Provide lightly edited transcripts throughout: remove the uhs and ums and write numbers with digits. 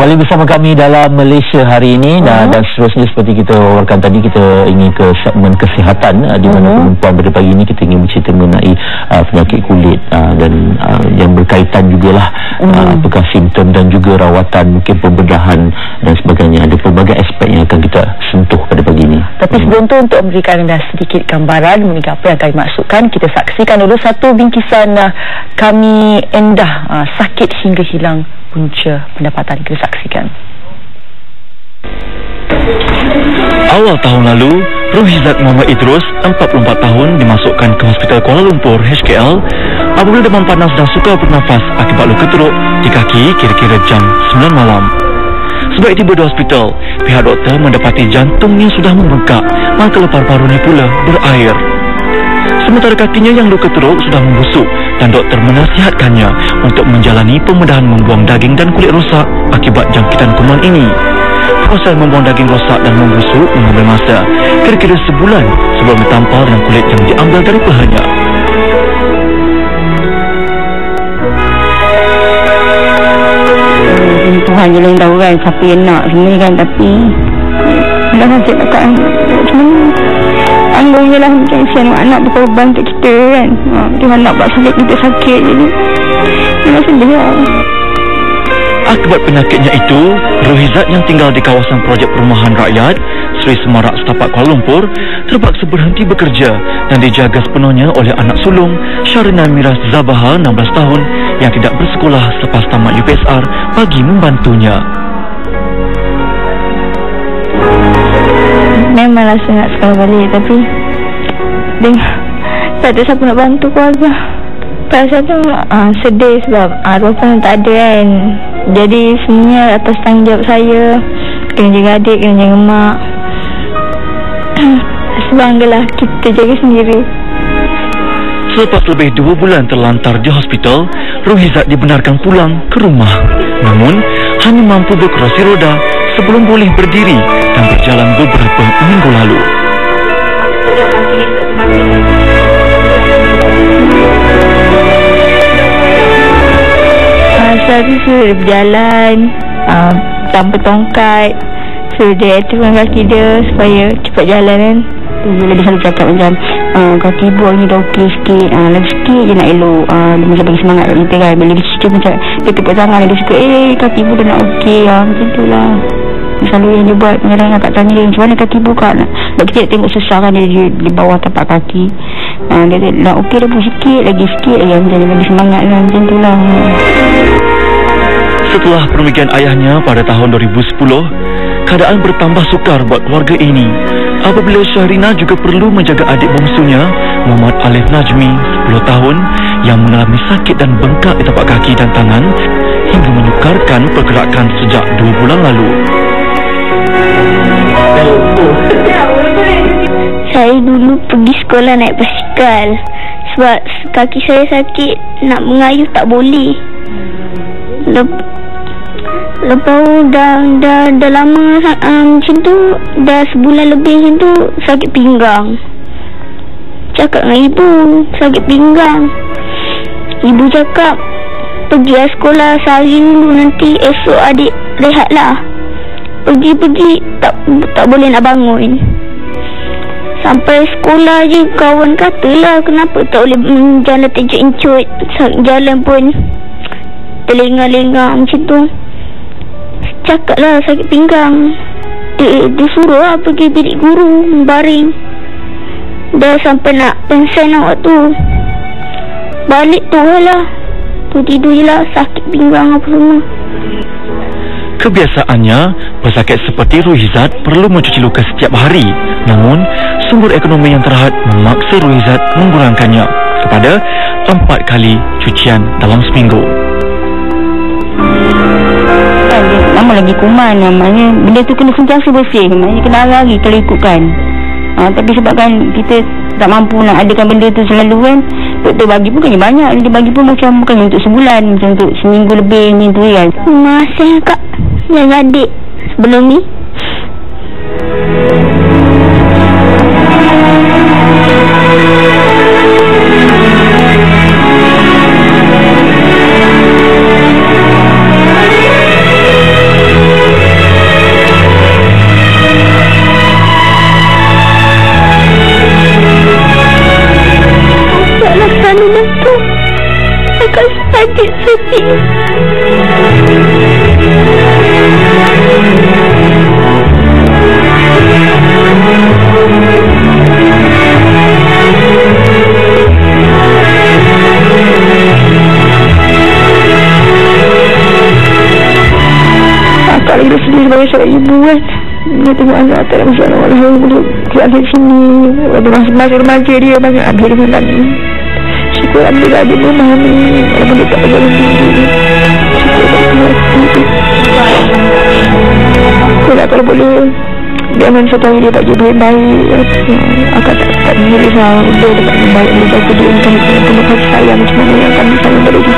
Kembali bersama kami dalam Malaysia hari ini. Dan seterusnya seperti kita wawarkan tadi, kita ingin ke segmen kesihatan, di mana perempuan pada pagi ini kita ingin bercerita mengenai penyakit kulit dan yang berkaitan jugalah apakah simptom dan juga rawatan, mungkin pembedahan dan sebagainya. Ada pelbagai aspek yang akan kita sentuh pada pagi ini. Tapi sebelum tu, untuk memberikan anda sedikit gambaran mengenai apa yang kami maksudkan, kita saksikan dulu satu bingkisan Kami Endah, sakit hingga hilang punca pendapatan. Kita saksikan. Awal tahun lalu, Rohizat Muhammad Idrus, 44 tahun, dimasukkan ke Hospital Kuala Lumpur, HKL, apabila demam panas dan sukar bernafas akibat luka teruk di kaki kira-kira jam 9 malam. Sebaik tiba di hospital, pihak doktor mendapati jantungnya sudah membengkak, maka paru-parunya pula berair. Sementara kakinya yang luka teruk sudah membusuk dan doktor menasihatkannya untuk menjalani pembedahan membuang daging dan kulit rosak akibat jangkitan kuman ini. Proses membuang daging rosak dan membusuk mengambil masa kira-kira sebulan sebelum ditampal dengan kulit yang diambil dari pahanya. Tuhan je yang tahu kan siapa yang nak semua kan, tapi dah kan saya takkan cuma tanggung je lah, macam kesian anak berkorban untuk kita kan. Tuhan nak buat sakit kita sakit, jadi memang sedih lah. Akibat penyakitnya itu, Rohizat yang tinggal di kawasan projek perumahan rakyat Seri Semarak Setapak Kuala Lumpur terpaksa berhenti bekerja dan dijaga sepenuhnya oleh anak sulung Syarina Miras Zabaha, 16 tahun, yang tidak bersekolah selepas tamat UPSR bagi membantunya. Memanglah saya nak sekolah balik, tapi tak ada siapa nak bantu keluarga. Perasaan tu sedih sebab arwah pun tak ada kan. Jadi semuanya atas tanggungjawab saya. Kena jaga adik, kena jaga mak. Sebanggalah kita jaga sendiri. Selepas lebih 2 bulan terlantar di hospital, Rohizat dibenarkan pulang ke rumah. Namun, hanya mampu berkerusi roda sebelum boleh berdiri dan berjalan beberapa minggu lalu. Saya tu suruh berjalan tanpa tongkat, suruh dia aktifkan kaki dia supaya cepat jalan kan. Bila dia selalu cakap macam kaki ibu ni dah okey sikit, lagi sikit je nak elok. Dia macam bagi semangat kat kita kan. Bila dia cerita macam dia tepuk tangan, dia suka kaki ibu dah nak okey, macam tu lah. Selalu yang dia buat. Kadang-kadang akak tanya dia macam mana kaki ibu kak nak. Sebab kita tengok susah kan, dia di bawah tapak kaki. Dia nak okey dah pun sikit lagi macam dia bagi semangat lah, macam tu lah. Setelah pergian ayahnya pada tahun 2010, keadaan bertambah sukar buat keluarga ini apabila Syarina juga perlu menjaga adik bongsunya Muhammad Alif Najmi, 10 tahun, yang mengalami sakit dan bengkak di tapak kaki dan tangan hingga menyukarkan pergerakan sejak 2 bulan lalu. Saya dulu pergi sekolah naik basikal sebab kaki saya sakit, nak mengayuh tak boleh. Lepas dah lama macam tu, dah sebulan lebih macam tu, sakit pinggang. Cakap dengan ibu, sakit pinggang. Ibu cakap, pergi sekolah sehari dulu, nanti esok adik rehatlah. Pergi tak boleh nak bangun. Sampai sekolah je kawan katalah kenapa tak boleh jalan tercut-encut, jalan pun terlengah-lengah macam tu. Cakap lah sakit pinggang. Dia suruh lah pergi bilik guru, baring. Dah sampai nak pensen lah waktu. Balik tu lah, tu tidur je lah, sakit pinggang apa semua. Kebiasaannya, pesakit seperti Rohizat perlu mencuci luka setiap hari. Namun, sumber ekonomi yang terhad memaksa Rohizat mengurangkannya kepada 4 kali cucian dalam seminggu. Nama lagi kuman, namanya benda tu kena sentiasa bersih, maknanya kena hari kalau ikutkan. Tapi sebabkan kita tak mampu nak adakan benda tu selalu kan, doktor bagi pun kan banyak, dia bagi pun macam bukan untuk sebulan, macam untuk seminggu lebih macam tu kan. Masih kak jaga adik sebelum ni. kita sedih sebagai seorang ibu kan. Dia tengok anak tak ada masalah. Walau boleh keluar dari sini. Waktu masa remaja dia banyak ambil dengan kami. Syukur Alhamdulillah dia memahami. Walaupun dia tak ada dalam diri. Syukur Alhamdulillah. Kalau boleh jangan sekali dia bagi baik-baik. Akak tak menjadi salah. Dia dapat baik. Dia jaga dia untuk penuh sayang. Macam mana yang akan sayang pada dia.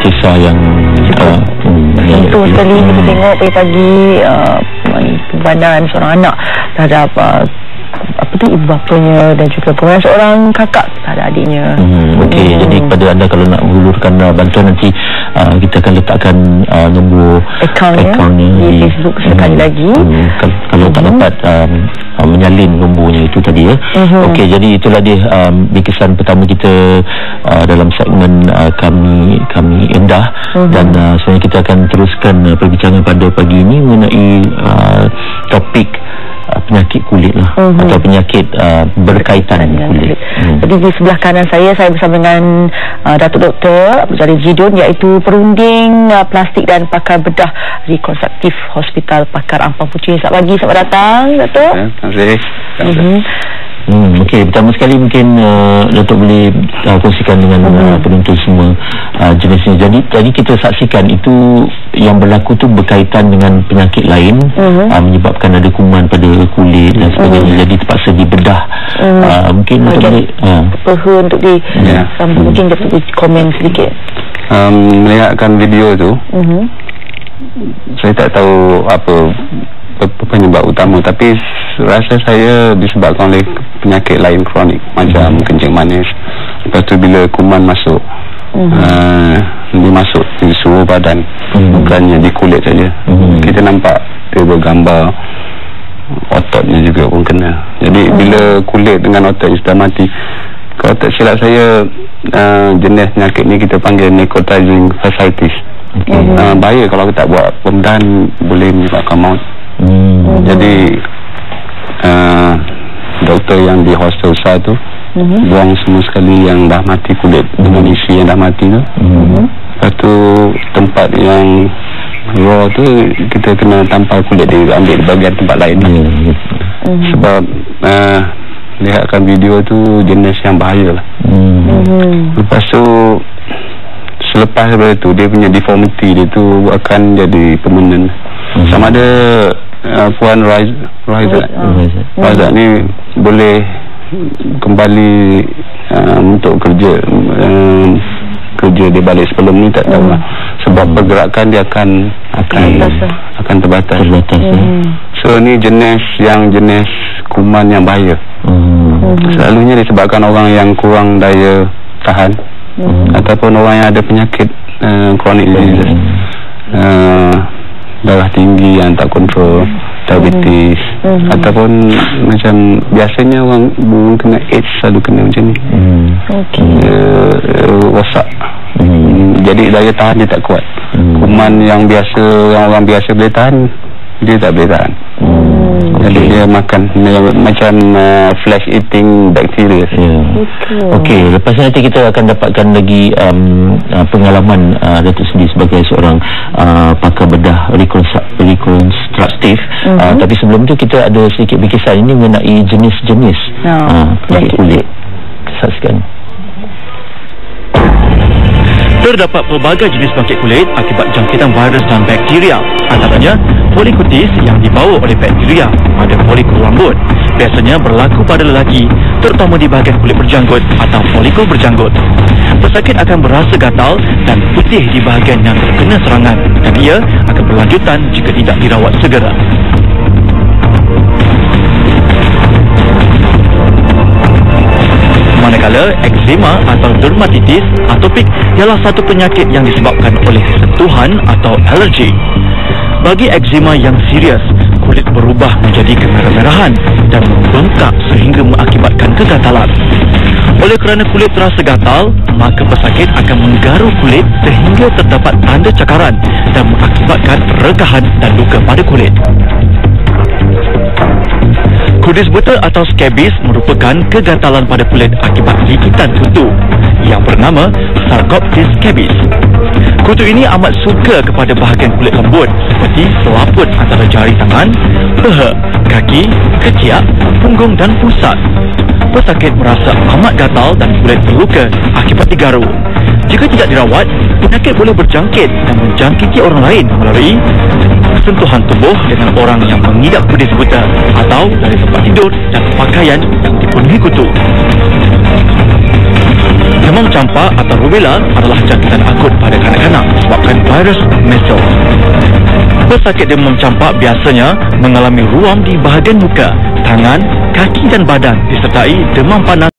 Kisah yang betul sekali kita tengok pagi-pagi pengorbanan seorang anak terhadap ibu bapanya dan juga pengorbanan seorang kakak terhadap adiknya. Okey, jadi kepada anda kalau nak menghulurkan bantuan nanti kita akan letakkan nombor akaunnya di Facebook sekali lagi. Kalau tak dapat menyalin nombornya itu tadi ya. Okey, jadi itulah dia bingkisan pertama kita dalam segmen kami Endah dan sebenarnya kita akan teruskan perbincangan pada pagi ini mengenai topik penyakit kulit lah atau penyakit berkaitan dengan kulit. Jadi di sebelah kanan saya bersama dengan Datuk Dr. Abdul Jalil Jidun, iaitu perunding plastik dan pakar bedah rekonstruktif Hospital Pakar Ampang Pucing. Selamat pagi, selamat datang Datuk. Terima kasih. Okey, pertama sekali mungkin Datuk boleh kongsikan dengan penonton semua jenisnya. Jadi tadi kita saksikan itu yang berlaku tu berkaitan dengan penyakit lain, menyebabkan ada kuman pada kulit dan sebagainya. Jadi terpaksa dibedah. Mungkin Datuk boleh untuk mungkin Datuk boleh komen sedikit. Melihatkan video tu, saya tak tahu apa penyebab utama, tapi rasa saya disebabkan oleh penyakit lain kronik macam kencing manis. Lepas tu bila kuman masuk dia masuk di seluruh badan, bukannya di kulit saja. Kita nampak dia bergambar ototnya juga pun kena. Jadi bila kulit dengan otot sudah mati, kalau tak silap saya jenis penyakit ni kita panggil necrotizing fasciitis. Bahaya kalau kita tak buat pembedahan, boleh menyebabkan maut. Jadi doktor yang di hostel besar tu buang semua sekali yang dah mati kulit dengan isi yang dah mati tu. Lepas tu tempat yang raw tu kita kena tampal kulit dia, ambil di bahagian tempat lain sebab lihatkan video tu jenis yang bahaya lah. Lepas tu selepas daripada tu dia punya deformity dia tu akan jadi permanent. Sama ada Puan Raizat ni boleh kembali untuk kerja dia balik sebelum ni tak tahu lah, sebab pergerakan dia akan terbatas. So ni jenis kuman yang bahaya. Selalunya disebabkan orang yang kurang daya tahan ataupun orang yang ada penyakit chronic disease, darah tinggi yang tak kontrol, diabetes, ataupun macam biasanya orang kena AIDS selalu kena macam ni. Rosak. Jadi daya tahan dia tak kuat. Kuman yang biasa orang biasa boleh tahan, dia tak boleh tahan. Jadi dia makan macam flesh eating bacteria. Okey, lepas nanti kita akan dapatkan lagi pengalaman Datuk sendiri sebagai seorang pakar bedah rekonstruktif. Tapi sebelum tu kita ada sedikit bingkisan ini mengenai jenis-jenis penyakit kulit. Saksikan. Terdapat pelbagai jenis penyakit kulit akibat jangkitan virus dan bakteria. Antaranya polikutis yang dibawa oleh bakteria pada folikul rambut. Biasanya berlaku pada lelaki, terutama di bahagian kulit berjanggut atau folikul berjanggut. Pesakit akan berasa gatal dan putih di bahagian yang terkena serangan, dan ia akan berlanjutan jika tidak dirawat segera. Manakala eczema atau dermatitis atopik ialah satu penyakit yang disebabkan oleh sentuhan atau alergi. Bagi eczema yang serius, kulit berubah menjadi kemerah-merahan dan membengkak sehingga mengakibatkan kegatalan. Oleh kerana kulit terasa gatal, maka pesakit akan menggaruh kulit sehingga terdapat tanda cakaran dan mengakibatkan rekahan dan luka pada kulit. Kudis buta atau scabies merupakan kegatalan pada kulit akibat gigitan kutu yang bernama Sarcoptes scabies. Kutu ini amat suka kepada bahagian kulit lembut seperti selaput antara jari tangan, peha, kaki, ketiak, punggung dan pusat. Pesakit merasa amat gatal dan kulit terluka akibat digaru. Jika tidak dirawat, penyakit boleh berjangkit dan menjangkiti orang lain melalui sentuhan tubuh dengan orang yang mengidap kudis buta atau dari tempat tidur dan pakaian yang dipenuhi kutu. Demam campak atau rubella adalah jangkitan akut pada kanak-kanak disebabkan virus measles. Pesakit demam campak biasanya mengalami ruam di bahagian muka, tangan, kaki dan badan disertai demam panas